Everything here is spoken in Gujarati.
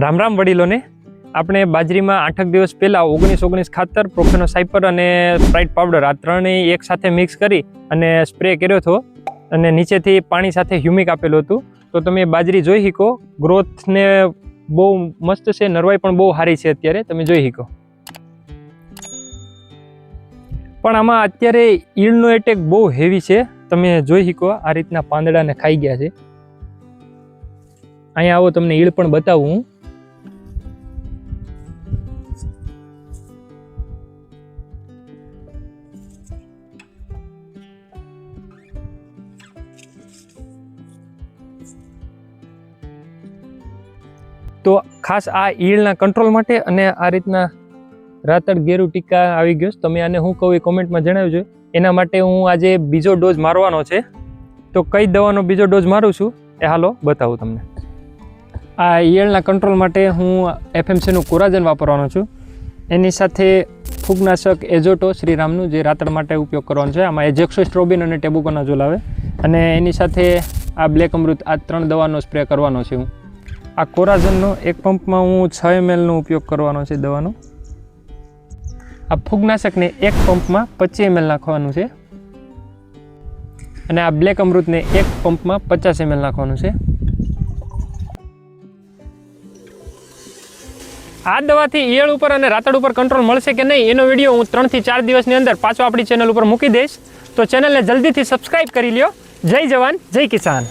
રામ રામ વડીલોને. આપણે બાજરીમાં 8 દિવસ પહેલાં 19-19 ખાતર, પ્રોફેનોસાયપર અને સ્પ્રાઇટ પાવડર આ ત્રણેય એક સાથે મિક્સ કરી અને સ્પ્રે કર્યો હતો અને નીચેથી પાણી સાથે હ્યુમિક આપેલું હતું. તો તમે બાજરી જોઈ શકો, ગ્રોથને બહુ મસ્ત છે, નરવાઈ પણ બહુ સારી છે. અત્યારે તમે જોઈ શકો. પણ આમાં અત્યારે ઈળનો એટેક બહુ હેવી છે. તમે જોઈ શકો આ રીતના પાંદડાને ખાઈ ગયા છે. અહીંયા આવો, તમને ઈળ પણ બતાવું હું. તો ખાસ આ ઈળના કંટ્રોલ માટે અને આ રીતના રાતળ ગેરુ ટીકા આવી ગયો, તમે આને હું કહું એ કોમેન્ટમાં જણાવજો. એના માટે હું આજે બીજો ડોઝ મારવાનો છે. તો કઈ દવાનો બીજો ડોઝ મારું છું એ હાલો બતાવું તમને. આ ઈયળના કંટ્રોલ માટે હું FMCનું કોરાજન વાપરવાનો છું. એની સાથે ફૂગનાશક એઝોટો શ્રીરામનું, જે રાતળ માટે ઉપયોગ કરવાનો છે. આમાં એઝેક્સોસ્ટ્રોબિન અને ટેબુકોનાઝોલ આવે. અને એની સાથે આ બ્લેક અમૃત, આ 3 દવાનો સ્પ્રે કરવાનો છે હું. આ કોરાજનનો એક પંપમાં હું 6 mlનો ઉપયોગ કરવાનો છે દવાનો. આ ફૂગનાશકને એક પંપમાં 25 ml નાખવાનું છે. અને આ બ્લેક અમૃતને એક પંપમાં 50 ml નાખવાનું છે. આ દવાથી ઈયળ ઉપર અને રાતળ ઉપર કંટ્રોલ મળશે કે નહીં એનો વિડીયો હું 3 થી 4 દિવસની અંદર પાછો આપણી ચેનલ ઉપર મૂકી દઈશ. તો ચેનલને જલ્દીથી સબસ્ક્રાઈબ કરી લ્યો. જય જવાન, જય કિસાન.